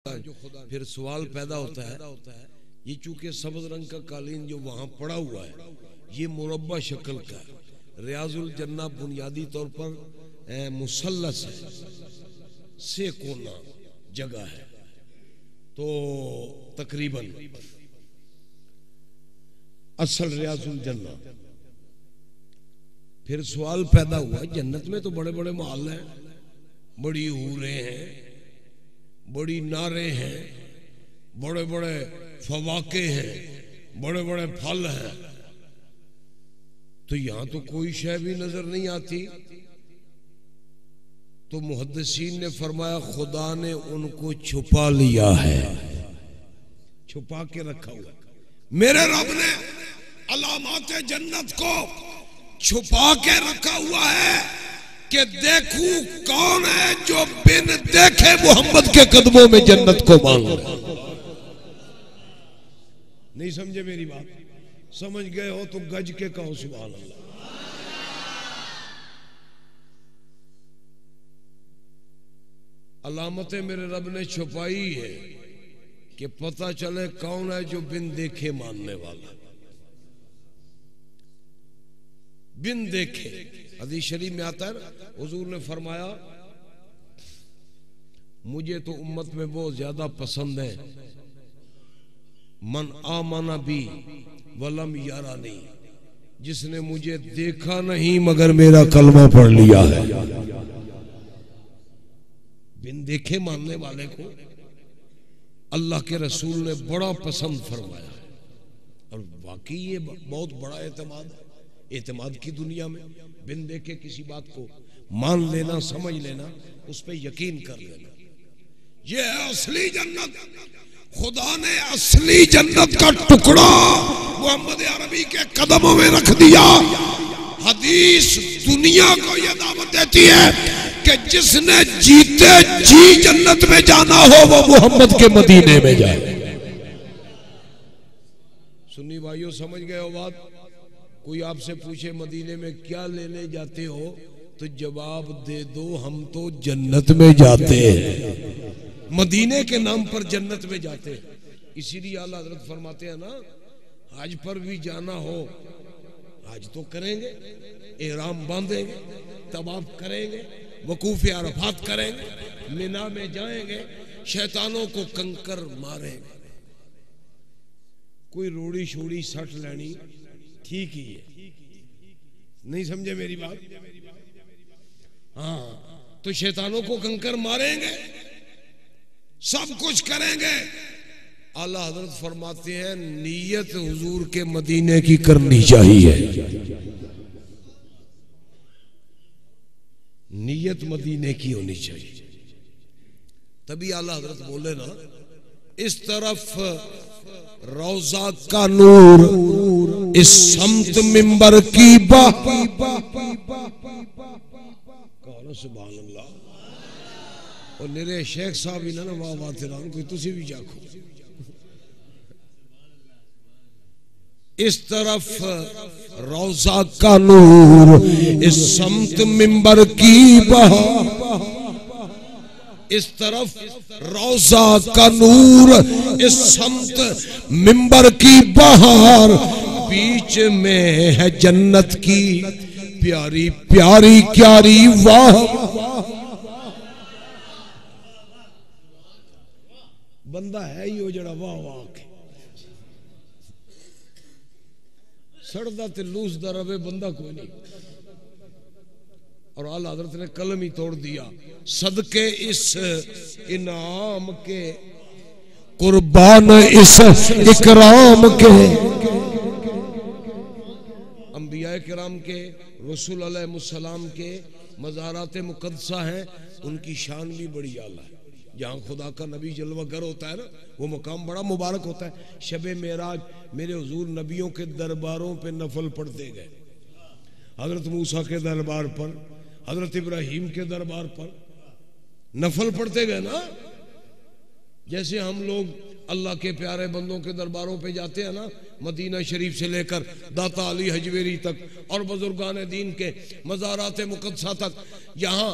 फिर सवाल पैदा होता है, ये चूंकि सब्ज रंग का कालीन जो वहां पड़ा हुआ है ये मुरब्बा शक्ल का है। रियाजुल जन्ना बुनियादी तौर पर मुसल्लस है, से कोना जगह है, तो तकरीबन असल रियाजुल जन्ना। फिर सवाल पैदा हुआ, जन्नत में तो बड़े बड़े महल हैं, बड़ी हूरें हैं, बड़ी नारे हैं, बड़े बड़े फवाके हैं, बड़े बड़े फल हैं, तो यहां तो कोई शय भी नजर नहीं आती। तो मुहद्दिसीन ने फरमाया खुदा ने उनको छुपा लिया है, छुपा के रखा हुआ। मेरे रब ने अलामाते जन्नत को छुपा के रखा हुआ है कि देखूं कौन है जो बिन देखे मोहम्मद के कदमों में जन्नत को मांग रहा। नहीं समझे मेरी बात? समझ गए हो तो गज के कहो सुभान अल्लाह। अलामतें मेरे रब ने छुपाई है कि पता चले कौन है जो बिन देखे मानने वाला, बिन देखे। हदीस शरीफ में आता है ना, हुजूर ने फरमाया मुझे तो उम्मत में बहुत ज्यादा पसंद है मन आमाना भी वलम यारा नहीं, जिसने मुझे देखा नहीं मगर मेरा कलमा पढ़ लिया है। बिन देखे मानने वाले को अल्लाह के रसूल ने बड़ा पसंद फरमाया है, और वाकई ये बहुत बड़ा एतमाद है। एतमाद की दुनिया में बिन देखे किसी बात को मान लेना, समझ लेना, उस पर यकीन कर लेना, ये है असली जन्नत। खुदा ने असली जन्नत का टुकड़ा मोहम्मद अरबी के कदमों में रख दिया। हदीस दुनिया को यह दावत देती है कि जिसने जीते जी जन्नत में जाना हो वो मोहम्मद के मदीने में जाए। सुन्नी भाइयों समझ गए हो बात? कोई आपसे पूछे मदीने में क्या लेने जाते हो, तो जवाब दे दो हम तो जन्नत में जाते हैं, मदीने के नाम पर जन्नत में जाते हैं। इसीलिए आला हज़रत फरमाते हैं ना, हज पर भी जाना हो, हज तो करेंगे, एहराम बांधेंगे, तवाफ करेंगे, वकूफ अरफात करेंगे, मिना में जाएंगे, शैतानों को कंकर मारेंगे। कोई रोड़ी शोड़ी सट लेनी ठीक ही है, नहीं समझे मेरी बात? हाँ, तो शैतानों को कंकर मारेंगे, सब कुछ करेंगे। आला हज़रत फरमाते हैं नीयत हुजूर के मदीने की करनी चाहिए, नीयत मदीने की होनी चाहिए। तभी आला हज़रत बोले ना, इस तरफ रोजा का नूर, इस समत मिंबर की बाह, कहो सुभान अल्लाह। और मेरे शेख साहब ही ना वाह वाह तेरा कोई तुसी भी जाखो। इस तरफ रोजा का नूर, इस समत मिंबर की बाह, इस तरफ रोजा का नूर, इस समत मिंबर की बहार, बीच में है जन्नत की प्यारी प्यारी क्यारी वाह। बंदा है ही वो जड़ा वाह वाह के सड़दा ते लूसदा रवे, बंदा कोई नहीं। और आला हज़रत ने कलम ही तोड़ दिया, सदके इस इनाम के, कुर्बान इस इकराम के। अंबिया किराम के, रसूल अलैहिस्सलाम के मज़ारात मुक़द्दसा हैं, उनकी शान भी बड़ी आला है। जहाँ खुदा का नबी जलवागर होता है ना, वो मकाम बड़ा मुबारक होता है। शबे मेराज मेरे हुजूर नबियों के दरबारों पे नफल पढ़ते गए, हजरत मूसा के दरबार पर, हजरत इब्राहिम के दरबार पर नफल पढ़ते गए ना। जैसे हम लोग अल्लाह के प्यारे बंदों के दरबारों पे जाते हैं ना, मदीना शरीफ से लेकर दाता अली हजवेरी तक और बुजुर्गान दीन के मज़ारात मुक़द्दसा तक, यहाँ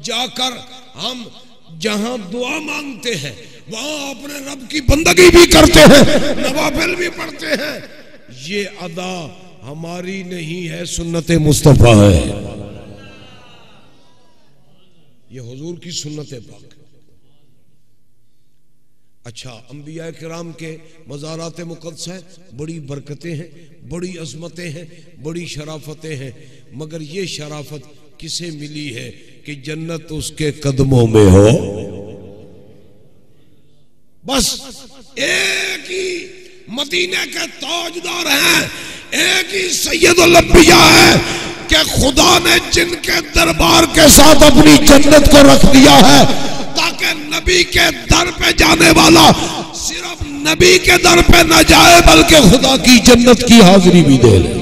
जाकर हम जहां दुआ मांगते हैं वहां अपने रब की बंदगी भी करते हैं, नवाफिल भी पढ़ते हैं। ये अदा हमारी नहीं है, सुन्नत मुस्तफा है, ये हुजूर की सुन्नत पाक। अच्छा, अंबिया किराम के मज़ारात मुक़द्दस है, बड़ी बरकतें हैं, बड़ी अज़मतें हैं, बड़ी शराफतें हैं, मगर ये शराफत किसे मिली है कि जन्नत उसके कदमों में हो। बस एक ही मदीने के ताजदार हैं, एक ही सैयदुल अंबिया है कि खुदा ने जिनके दरबार के साथ अपनी जन्नत को रख दिया है ताकि नबी के दर पे जाने वाला सिर्फ नबी के दर पे न जाए बल्कि खुदा की जन्नत की हाजिरी भी दे ले।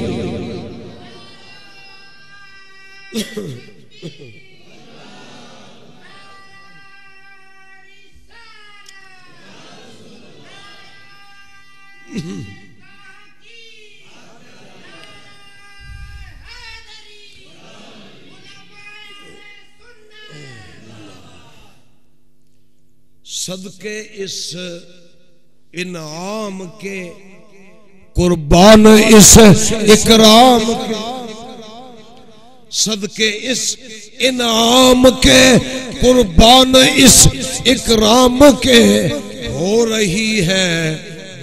सदके इस इनाम के कुर्बान इस इकराम के, सदके इस इनाम के कुर्बान इस इकराम के, हो रही है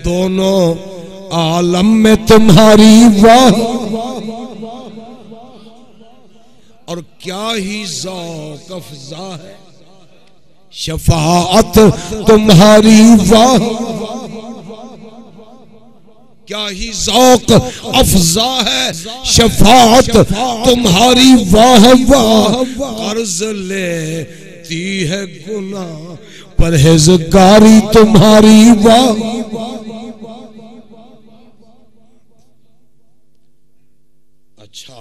दोनों आलम में तुम्हारी वाह। और क्या ही ज़ौक़ अफ़ज़ा है शफ़ाअत तुम्हारी वाह, क्या ही ज़ौक़ अफ़ज़ा है शफ़ाअत तुम्हारी वाह वाह। कर्ज लेती है गुनाह परहेज़गारी तुम्हारी वाह। अच्छा,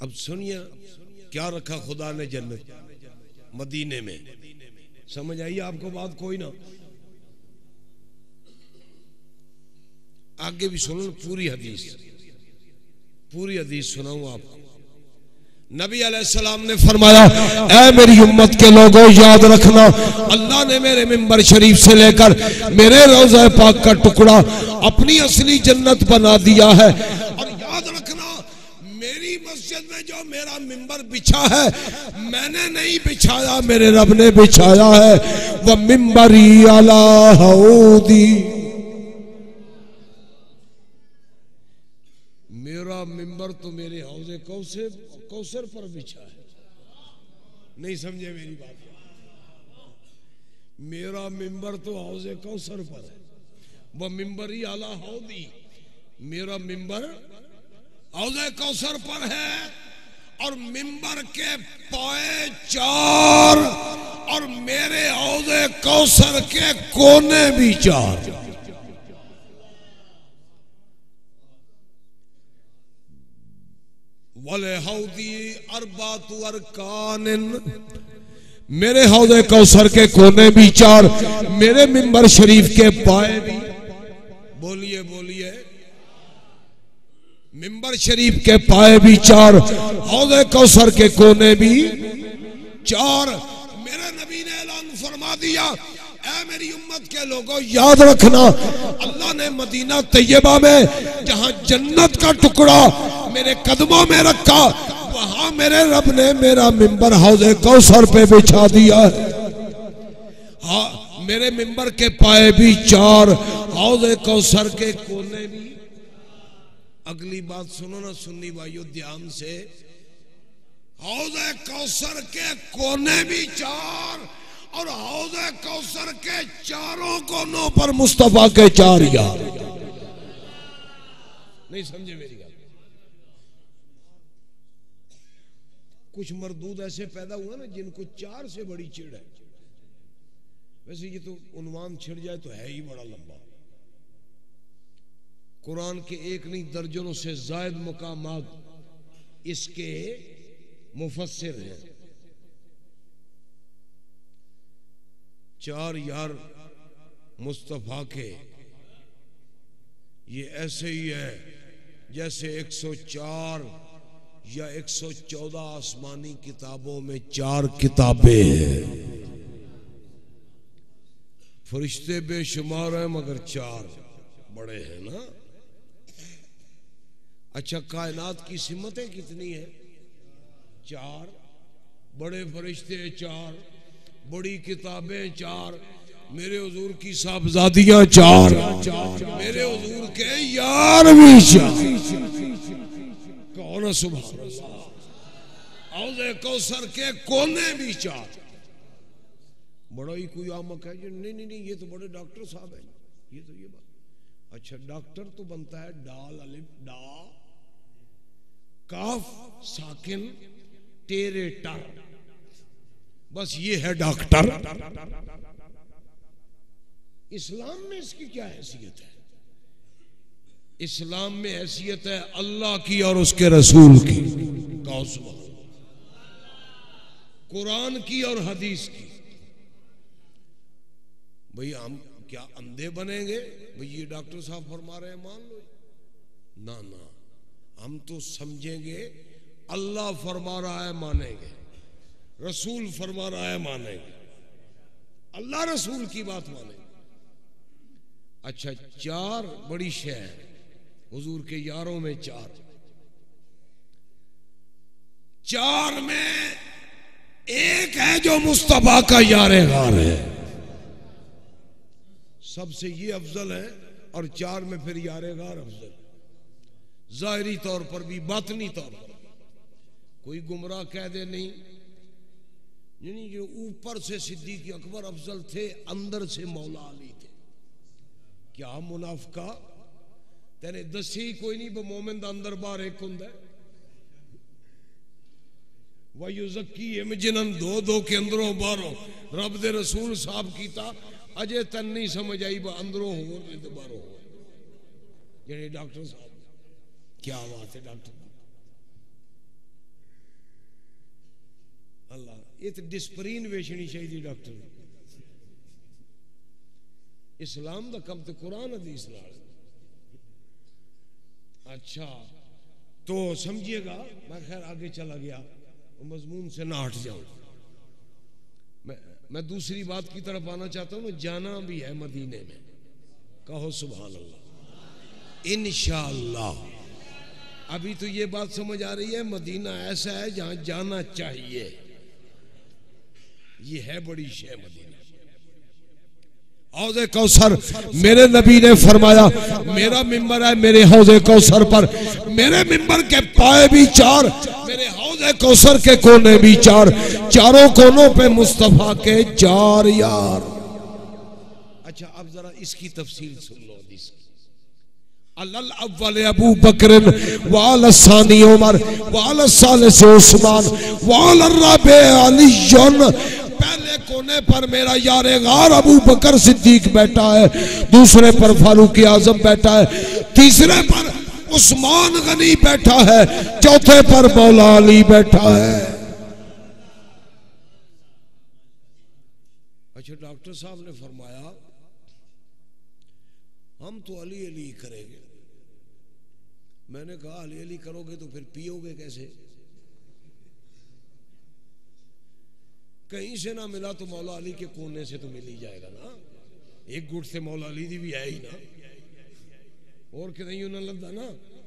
अब सुनिए क्या रखा खुदा ने जन्नत मदीने में। समझ आई आपको बात? कोई ना, आगे भी सुनो, पूरी हदीस सुनाऊं आपको। नबी अलैहिस्सलाम ने फरमाया, ऐ मेरी उम्मत के लोगों याद रखना, अल्लाह ने मेरे मिंबर शरीफ से लेकर मेरे रोज़ा पाक का टुकड़ा अपनी असली जन्नत बना दिया है। और याद रखना, मेरी मस्जिद में जो मेरा मिंबर बिछा है मैंने नहीं बिछाया, मेरे रब ने बिछाया है। वह मिंबरी अला हौदी, मेरा मिंबर तो मेरे हौज़े कौसर पर बिछा है। नहीं समझे मेरी बात? मेरा मिंबर तो हौज़े कौसर पर है। वह मिंबरी अला हौदी, मेरा मिंबर हौज़े कौसर पर है। और मिंबर के पाए 4 और मेरे हौज़े कौसर के कोने भी 4। वले हौदी अरबातु अरकानिन, मेरे हौज़े कौसर के कोने भी 4, मेरे मिंबर शरीफ के पाए भी, बोलिए बोलिए, मिंबर शरीफ के पाए भी 4, हौज़े कौसर के कोने भी 4। मेरे नबी ने ऐलान फरमा दिया, ऐ मेरी उम्मत के लोगों याद रखना, अल्लाह ने मदीना तैयबा में जहां जन्नत का टुकड़ा मेरे कदमों में रखा, वहां मेरे रब ने मेरा मिंबर हौज़े कौसर पे बिछा दिया है। हाँ, मेरे मिंबर के पाए भी 4, हौज़े कौसर के कोने भी। अगली बात सुनो ना सुन्नी भाइयों ध्यान से, हौज़े कौसर के कोने भी 4 और हौज़े कौसर के चारों कोनों पर मुस्तफा के 4 यार। नहीं समझे मेरी बात? कुछ मरदूद ऐसे पैदा हुआ ना जिनको 4 से बड़ी चिढ़ है। वैसे ये तो उन्वान छिड़ जाए तो है ही बड़ा लंबा। कुरान के एक नहीं दर्जनों से जायद मुकामात इसके मुफस्सिर हैं। 4 यार मुस्तफा के, ये ऐसे ही है जैसे 104 या 114 आसमानी किताबों में 4 किताबें हैं। फरिश्ते बेशुमार हैं मगर 4 बड़े हैं ना। अच्छा, कायनात की सिमतें कितनी है? 4 बड़े फरिश्ते 4, बड़ी किताबें 4, मेरे हुजूर की साहबजादियां 4, मेरे हुजूर के यार भी 4। कौन? सुभान अल्लाह। हौज़े कौसर के कोने भी 4। बड़ा ही कोई आमक है? नहीं नहीं नहीं, ये तो बड़े डॉक्टर साहब हैं, ये तो ये बात। अच्छा, डॉक्टर तो बनता है डाल अलिफ डा काफ साकिन टेरे टर, बस ये है डॉक्टर। इस्लाम में इसकी क्या हैसियत है? इस्लाम में हैसियत है अल्लाह की और उसके रसूल की, कुरान की और हदीस की। भाई हम क्या अंधे बनेंगे? भाई ये डॉक्टर साहब फरमा रहे हैं मान लो, ना ना, हम तो समझेंगे अल्लाह फरमा रहा है मानेंगे, रसूल फरमा रहा है मानेंगे, अल्लाह रसूल की बात मानेंगे। अच्छा, 4 बड़ी शय है हुजूर के यारों में 4 में एक है जो मुस्तफा का यारे गार है, सबसे ये अफजल है, और 4 में फिर यारे गार अफजल। जाहिरी तौर पर भी बातनी तौर पर कोई गुमराह कह दे नहीं, यानी जो ऊपर से सिद्दीक अकबर अफजल थे, अंदर से मौला अली थे। क्या मुनाफिका तेने दसी कोई नहीं, मोमिन दा अंदर बाहर एक हुंदा है। वयुज़क्की जिन्हन दो के अंदरों बाहरों रब दे रसूल साहब कीता, अजे तन नहीं समझ आई अंदरों हो तो बाहरों हो। जेडे डॉक्टर साहब, क्या बात है डॉक्टर अल्लाह, ये तो डिस्परीन वेचनी चाहिए डॉक्टर। इस्लाम का कम तो कुरान हदीस नाल। अच्छा, तो समझिएगा, मैं खैर आगे चला गया, मजमून से ना हट जाऊं। मैं दूसरी बात की तरफ आना चाहता हूं। जाना भी है मदीने में, कहो सुभान अल्लाह, इंशाअल्लाह। अभी तो ये बात समझ आ रही है, मदीना ऐसा है जहां जाना चाहिए। ये है बड़ी शय मदीना। हौज़े कौसर, मेरे नबी ने फरमाया मेरा मिंबर है, मेरे हौज़े कौसर पर मेरे मिंबर के पाए भी 4, मेरे हौज़े कौसर के कोने भी 4, चारों कोनों पे मुस्तफा के 4 यार। अच्छा, अब जरा इसकी तफसील सुन लो। अल अव्वल अबू बकर वाल सानी उमर वाल सालिस उस्मान वाल राबे अली। पहले कोने पर मेरा यारे गार अबू बकर सिद्दीक बैठा है, दूसरे पर फारूक आजम बैठा है, तीसरे पर उस्मान गनी बैठा है, चौथे पर मौला अली बैठा है। अच्छा, डॉक्टर साहब ने फरमाया हम तो अली अली करेंगे। मैंने कहा अली अली करोगे तो फिर पियोगे कैसे? कहीं से ना मिला तो मौला अली के कोने से तो मिल ही जाएगा ना। एक गुट से मौला अली दी भी है ही ना, और कि नहीं उन्हें लगता ना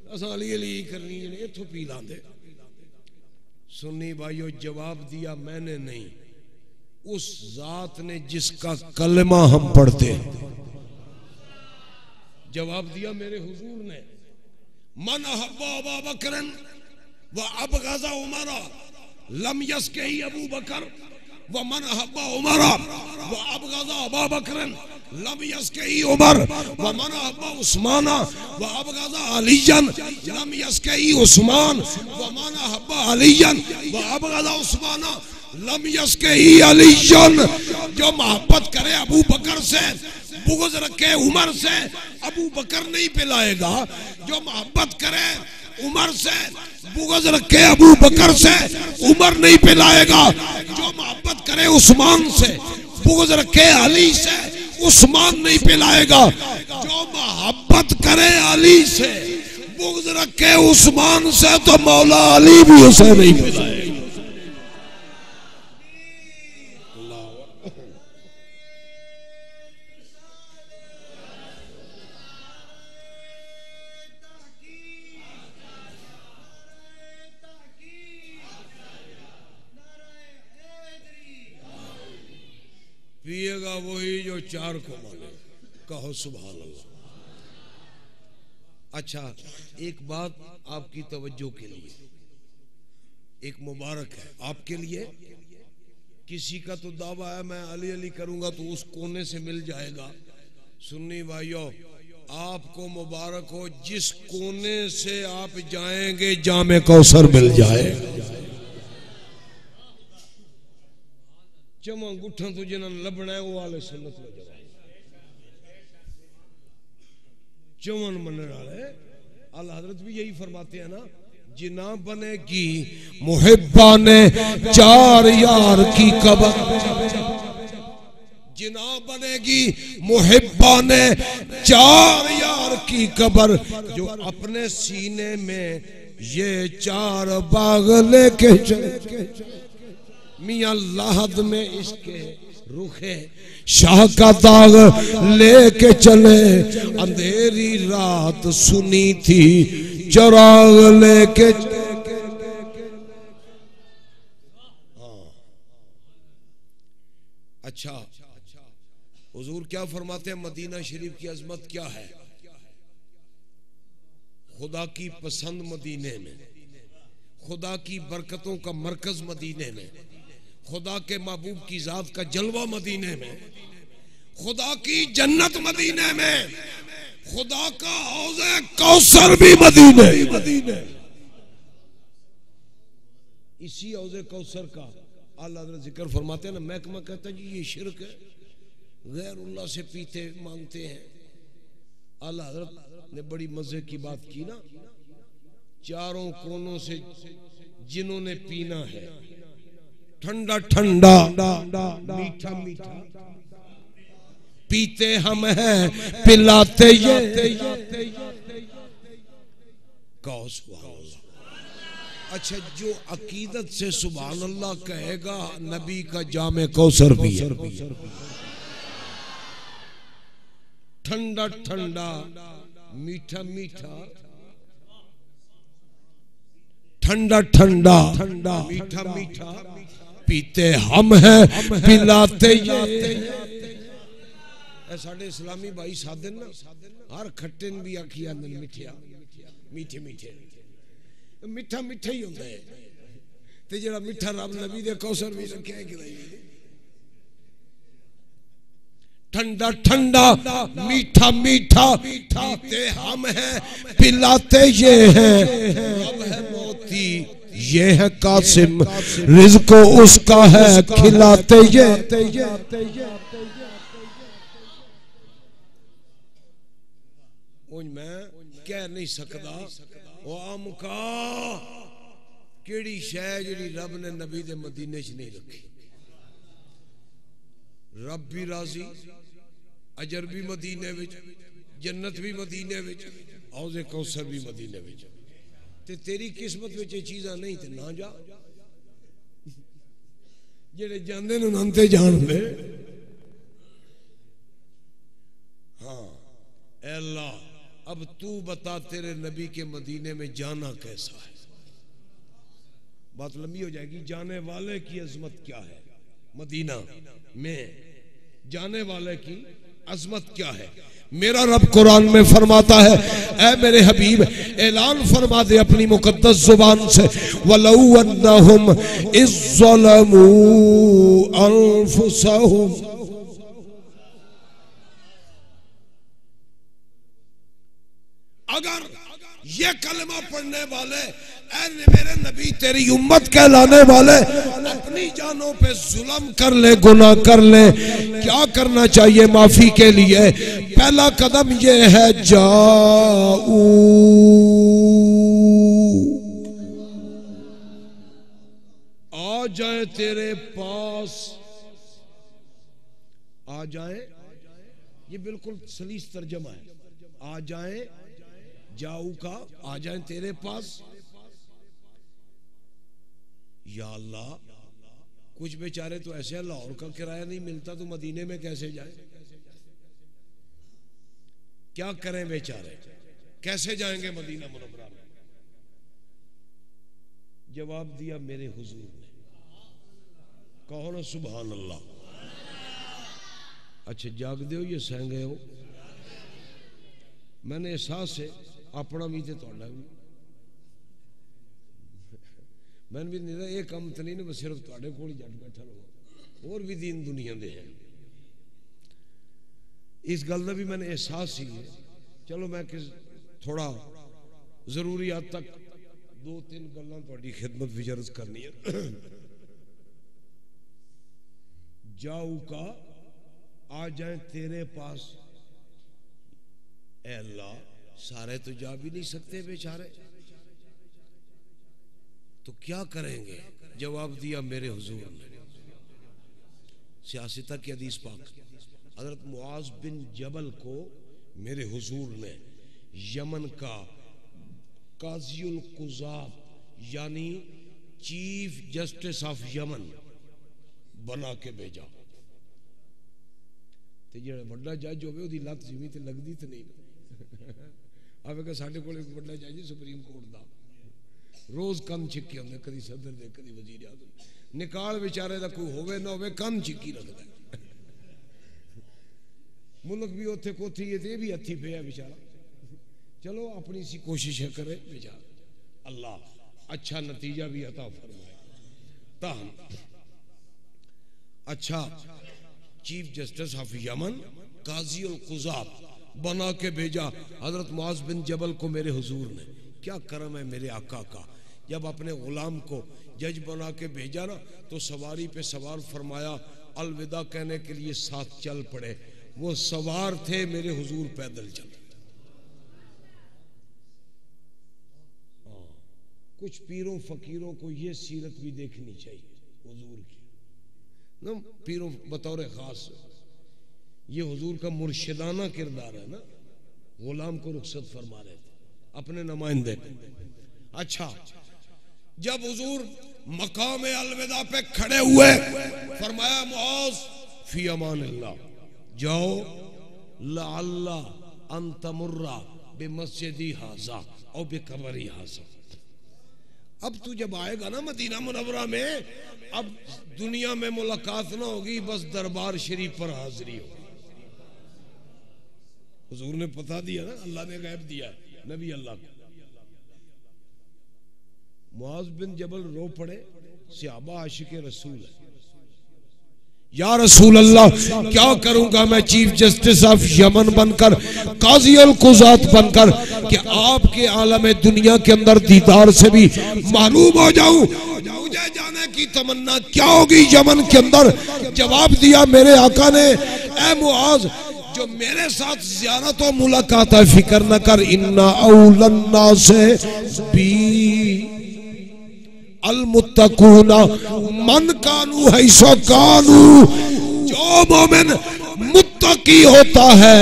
असा अली अली करनी है, इथों पी लांदे। सुन्नी भाइयों, जवाब दिया मैंने नहीं, उस जात ने जिसका कलमा हम पढ़ते हैं। जवाब दिया मेरे हुजूर ने, मन अहब्बा अबा बकरन व अबग़ज़ा उमरा लम यस्कही अबू बकर व मन अहब्बा उमरा व अबग़ज़ा अबा बकरन लम यस्कही उमर व मन अहब्बा उस्माना व अबग़ज़ा अलीयन लम यस्कही उस्मान व मन अहब्बा अलीयन व अबग़ज़ा उस्माना लम यस्कही अलीयन। जो मोहब्बत करे अबू बकर से, बुग़्ज़ रखे उमर से, अबू बकर नहीं पिलाएगा। जो मोहब्बत करे उमर से, बुग़्ज़ रखे अबू बकर से, उमर नहीं पिलाएगा। जो मोहब्बत करे उस्मान से, बुग़्ज़ रखे अली से, उस्मान नहीं पिलाएगा। जो मोहब्बत करे अली से, बुग़्ज़ रखे उस्मान से तो मौला अली भी उसे नहीं मिलाए। पिएगा वही जो चार को माने। कहो सुभान अल्लाह। अच्छा, एक बात आपकी तवज्जो के लिए, एक मुबारक है आपके लिए। किसी का तो दावा है मैं अली अली करूंगा तो उस कोने से मिल जाएगा। सुन्नी भाइयों, आपको मुबारक हो, जिस कोने से आप जाएंगे जामे कौसर मिल जाए। चमा गुठा तो जिन्होंने लभना है वो वाले सुन्नत में जवाब चमन मनने वाले आला हजरत भी यही फरमाते हैं ना, जिना बनेगी मुहिब्बा ने चार यार की कबर, जिना बनेगी मुहिब्बा ने चार यार की कबर, जो अपने सीने में ये चार बाग लेके चले। मियां लाहद में इसके रुखे शाह का दाग लेके चले, अंधेरी रात सुनी थी चराग लेके। अच्छा, हुजूर क्या फरमाते हैं, मदीना शरीफ की अजमत क्या है? खुदा की पसंद मदीने में, खुदा की बरकतों का मरकज मदीने में, खुदा के महबूब की जात का जलवा मदीने में, खुदा की जन्नत मदीने में, खुदा का हौज़े कौसर भी मदीने। इसी हौज़े कौसर का आला हज़रत जिक्र फरमाते हैं ना। महकमा कहता है जी ये शिरक है, गैरुल्लाह से पीते मांगते हैं। आला हज़रत ने बड़ी मजे की बात की ना, चारों कोनों से जिन्होंने पीना है, ठंडा ठंडा मीठा मीठा पीते हम हैं, पिलाते ये। कहो सुभान अल्लाह। अच्छा, जो अकीदत से सुभान अल्लाह कहेगा, नबी का जामे कौसर भी है। ठंडा ठंडा मीठा मीठा, ठंडा ठंडा मीठा मीठा पीते हम हैं, पिलाते ये। साढ़े इस्लामी भाई साधन ना हर खट्टे भी आखी आंदे मिठिया, मीठे मीठे, मिठा मिठा ही होता है। ते जेड़ा मिठा रब नबी दे कौसर भी रखा है कि ठंडा ठंडा मीठा मीठा पीते हम हैं, पिलाते ये हैं। रब है मोती, ये है कासिम, रिज़्क़ उसका है, खिलाते ये। मैं कह नहीं सकता वो आमुका केड़ी शय जी रब ने नबी दे मदीने च नहीं रखी। रब भी राजी, अजर भी मदीने विच, जन्नत भी मदीने विच, हौज़े कौसर भी मदीने विच। ते तेरी किस्मत विच ये चीज़ां नहीं ते ना जा, जेड़े जांदे ने उन्हां ते जान दे। हाँ ऐ अल्लाह, अब तू बता तेरे नबी के मदीने में जाना कैसा है? बात लंबी हो जाएगी। जाने वाले की अजमत क्या है? मदीना में जाने वाले की अजमत क्या है? मेरा रब कुरान में फरमाता है, ऐ मेरे हबीब ऐलान फरमा दे अपनी मुकद्दस जुबान से, वलौ अन्नहुम इज़ ज़लमू अनफुसहुम। अगर ये कलमा पढ़ने वाले मेरे नबी तेरी उम्मत कहलाने वाले अपनी जानों पे जुल्म कर ले, गुनाह कर ले, क्या करना चाहिए माफी के लिए? पहला कदम ये है, जाऊ, आ जाए तेरे पास, आ जाए। ये बिल्कुल सलीस तर्जमा है, आ जाए जाऊ का आ जाए तेरे पास। या अल्लाह, कुछ बेचारे तो ऐसे लाहौर का किराया नहीं मिलता तो मदीने में कैसे जाए? क्या करें बेचारे, कैसे जाएंगे मदीना मुनव्वरा में? जवाब दिया मेरे हुजूर ने। कहो ना सुभान अल्लाह। अच्छा जाग दो ये सह गए हो। मैंने एहसास है अपना भी तो भी मैंने भी नहीं ये कम तो नहीं ना, बस सिर्फ थोड़े को जट बैठा रहो, और भी दीन दुनिया दे हैं। इस गल का भी मैंने एहसास ही है। चलो मैं किस थोड़ा जरूरी हद तक दो तीन गल्लां तुहाडी खिदमत विच अर्ज करनी है। जाऊ का आ जाए तेरे पास। ए अल्लाह, सारे तो जा भी नहीं सकते बेचारे, तो क्या करेंगे? जवाब दिया मेरे हुजूर ने। सियासता की हदीस पाक, हजरत मुआज बिन जबल को मेरे हुजूर ने यमन का काज़ीउल कुज़ात यानी चीफ जस्टिस ऑफ यमन बना के भेजा। तो जो बड़ा जज हो लत जिमी तो लगती तो नहीं। आवेगा साढ़े को बड़ा जज सुप्रीम कोर्ट का, रोज कम छिके होंगे, कभी सदर दे कभी वजीर आज़म। निकाल बेचारे का कोई होवे ना होवे कम छिकी रखता है। मुल्क भी उत्थे कोथी है तो भी हथी पे है बेचारा। चलो अपनी सी कोशिश है करे बेचारा, अल्लाह अच्छा नतीजा भी अता फरमाए। ताहम अच्छा चीफ जस्टिस ऑफ यमन काज़ीउल कुज़ात बना के भेजा हजरत मुआज बिन जबल को मेरे हुजूर ने। क्या करम है मेरे आका का, जब अपने गुलाम को जज बना के भेजा ना तो सवारी पे सवार फरमाया, अलविदा कहने के लिए साथ चल पड़े। वो सवार थे, मेरे हुजूर पैदल चल। कुछ पीरों फकीरों को ये सीरत भी देखनी चाहिए हुजूर की ना, पीरों बतौर खास ये हुजूर का मुर्शिदाना किरदार है ना। गुलाम को रुखसत फरमा रहे थे अपने नुमाइंदे को। अच्छा जब हुजूर मकाम अलविदा पे खड़े हुए फरमाया, मुआज फी अमानिल्लाह, जाओ लअल्ला अन तमुर्रा बिमस्जिदी हाजा और बिकबरी हाजा। अब तू जब आएगा ना मदीना मुनव्वरा में, अब दुनिया में मुलाकात ना होगी, बस दरबार शरीफ पर हाजिरी होगी। हुजूर ने पता दिया ना, अल्लाह ने गैब दिया नबी अल्लाह को। मुआज बिन जबल रो पड़े, सहाबा आशिके रसूल है। या रसूल अल्लाह, क्या करूंगा मैं चीफ जस्टिस ऑफ यमन बनकर, काज़ीउल कुज़ात बनकर, कि आपके आलम दुनिया के अंदर दीदार से भी महरूम हो जाऊं? मुझे जाने की तमन्ना क्या होगी यमन के अंदर? जवाब दिया मेरे आका ने, ए मुआज, जो मेरे साथ ज़ियारत और मुलाकात है, फिक्र न कर। इन्ना औलन्ना से बी अलमुत्तकूना मन कानू है सो कानू। जो मोमिन मुत्तकी होता है,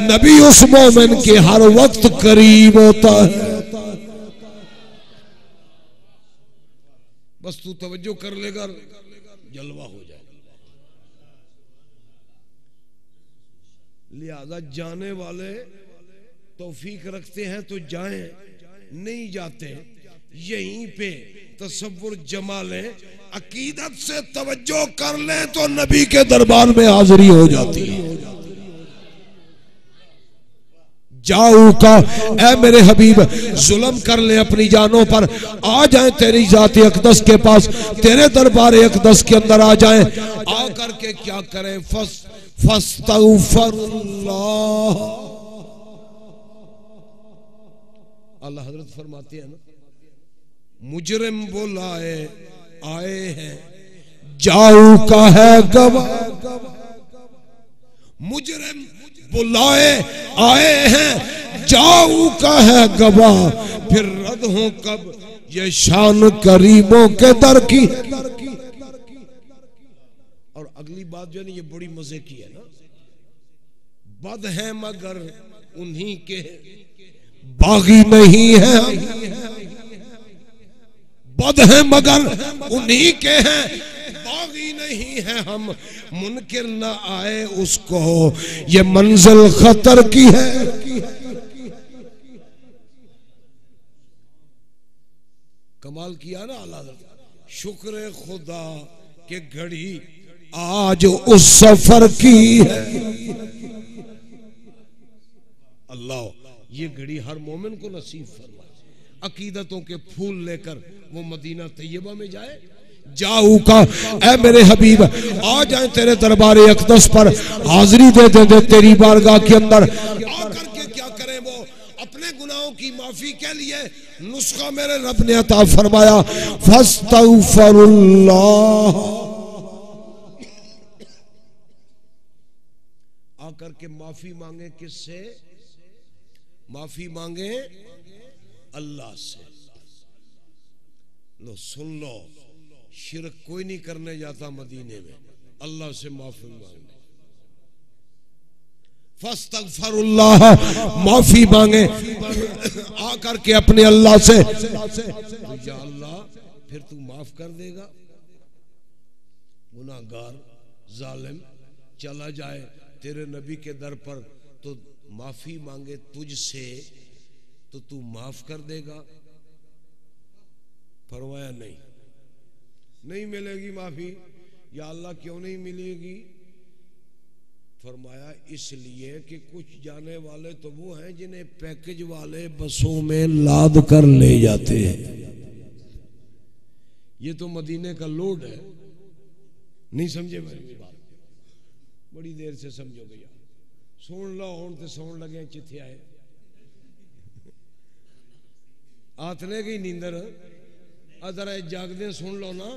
नबी उस मोमिन के हर वक्त करीब होता है। बस तू तवज्जो कर लेगा, जलवा हो जाएगा। लिहाजा जाने वाले तौफीक रखते हैं तो जाएं, नहीं जाते यहीं पे तसव्वुर जमा लें, अकीदत से तवज्जो कर लें तो नबी के दरबार में हाजिरी हो जाती है। जाऊ का ऐ मेरे हबीब, जुल्म कर ले अपनी जानों पर, आ जाए तेरी जात अकदस के पास, तेरे दरबार अकदस के अंदर आ जाए। आ करके क्या करें? फस्तगफिरुल्लाह। अल्लाह हजरत फरमाते हैं ना, मुजरिम बुलाए आए हैं, जाऊ का है गवाह। मुजरिम बुलाए आए हैं, जाऊ का है गवाह। फिर रद हो कब ये शान करीमों के दर की। और अगली बात जो है ना, ये बड़ी मजे की है ना, बद है मगर उन्हीं के बागी नहीं है, बद है मगर उन्हीं के हैं, बागी नहीं है हम, मुनकिर न आए उसको, ये मंजिल खतर की है। कमाल किया ना आला हज़रत, शुक्र खुदा के घड़ी आज उस सफर की है। अल्लाह ये घड़ी हर मोमिन को नसीब फरमाए, अकीदतों के फूल लेकर वो मदीना तैयबा में जाए। जाऊ का ऐ मेरे हबीब आ जाए तेरे दरबार अक़दस पर, हाजिरी दे दे तेरी बारगाह के अंदर। आकर के क्या करें वो, अपने गुनाहों की माफी के लिए नुस्खा मेरे रब ने अता फरमाया, फस्तगफिरुल्लाह। आकर के माफी मांगे किससे? माफी मांगे अल्लाह से। लो सुन लो, शिरक कोई नहीं करने जाता मदीने में, अल्लाह से माफी मांगने। फस्तगफिरुल्लाह, माफी मांगे आकर के अपने अल्लाह से। तो या अल्लाह फिर तू माफ कर देगा? गुनाहगार जालिम चला जाए तेरे नबी के दर पर तो माफी मांगे तुझसे, तो तू माफ कर देगा? फरमाया नहीं, नहीं मिलेगी माफी। या अल्लाह क्यों नहीं मिलेगी? फरमाया इसलिए कि कुछ जाने वाले तो वो हैं जिन्हें पैकेज वाले बसों में लाद कर ले जाते हैं। ये तो मदीने का लोड है। नहीं समझे मेरी बात? बड़ी देर से समझो भैया, सुन लो हूं तो सुन लगे चिथे आए आतने की नींदर अदर जागदे सुन लो ना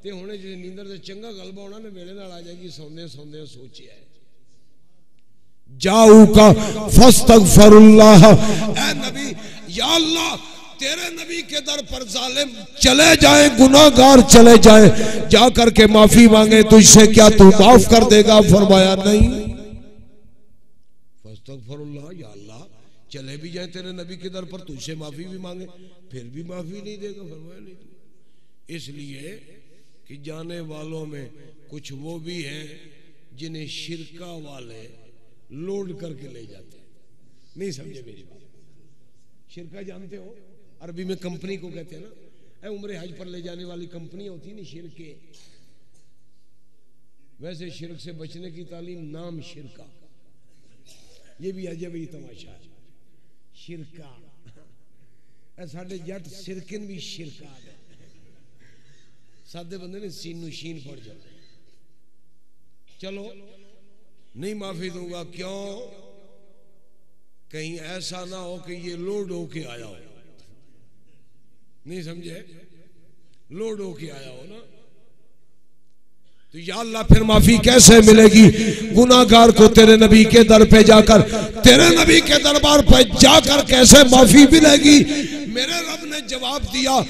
ते हुणे जिस नींदर से चंगा गलबा होना ने मेरे नाल आ जाएगी। सौंदे सौंदे सोचिया है जाऊ का फस्तगफिरुल्लाह। ऐ नबी या अल्लाह तेरे नबी के दर पर जालिम चले जाए, गुनाहगार चले जाए, जा करके माफी मांगे तुझसे, क्या तू माफ कर देगा? फरमाया नहीं। फस्तगफिरुल्लाह, या अल्लाह चले भी जाए तेरे नबी के दर पर तुझसे माफी भी मांगे फिर भी माफी नहीं देगा? फरमाया नहीं। इसलिए कि जाने वालों में कुछ वो भी हैं जिन्हें शिरका वाले लोड करके ले जाते हैं। नहीं समझे मेरी बात? शिरका जानते हो, अरबी में कंपनी को कहते हैं ना। उम्र हज पर ले जाने वाली कंपनी होती है ना शिरके। वैसे शिरक से बचने की तालीम, नाम शिरका। ये भी अजब ही तमाशा है, शिरका। साढ़े जट सिरकिन भी शिरका है। सादे बंदे ने सीन शीन पड़ जाए। चलो नहीं माफी दूंगा, क्यों? कहीं ऐसा ना हो कि ये लोड होके आया हो। नहीं समझे? लोड होके आया हो ना, तो या अल्लाह फिर माफी कैसे मिलेगी गुनाहगार को? तेरे नबी के दर पे जाकर, तेरे नबी के दरबार पे जाकर कैसे माफी मिलेगी? मेरे रब ने जवाब दिया, ऐ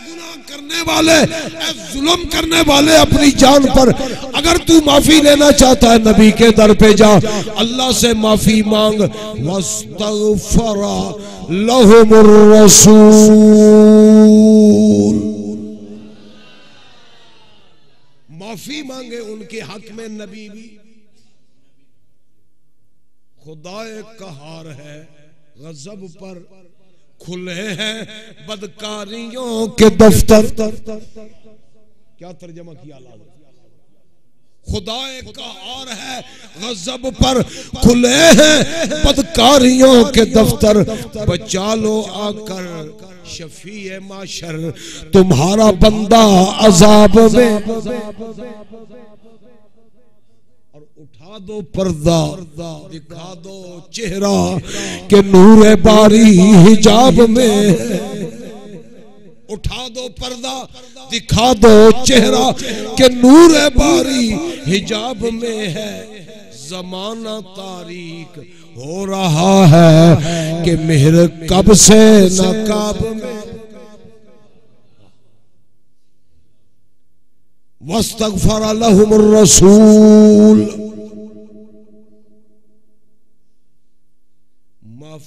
गुनाह करने वाले, ऐ जुल्म करने वाले अपनी जान पर, अगर तू माफी लेना चाहता है नबी के दर पे जा, अल्लाह से माफी मांग। वस्तगफरा लहुमुर रसूल, माफी मांगे उनके हक में नबी भी। खुदा एक कहार है, गजब पर खुले हैं बदकारियों के दफ्तर। क्या तर्जमा किया अल्लाह? खुदा एक कहार है, गजब पर खुले हैं बदकारियों के दफ्तर। बचा लो आकर शफीए माशर तुम्हारा बंदा अजाब में, और उठा दो पर्दा, दिखा दो चेहरा के नूर बारी हिजाब में। उठा दो पर्दा, दिखा दो चेहरा के नूर बारी हिजाब में है। जमाना तारीक हो रहा है कि मेहर कब से नकाब में। वस्तगफर लहुमुर रसूल,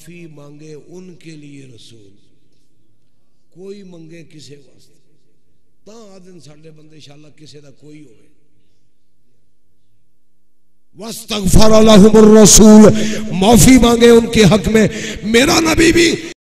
माफी मांगे उनके लिए रसूल, कोई मंगे किसे वास्ते ता आदन साडे बंदे इंशाअल्लाह किसे दा कोई होवे वस्तगफर लहुमुर रसूल, माफी मांगे उनके हक में। मेरा नबी भी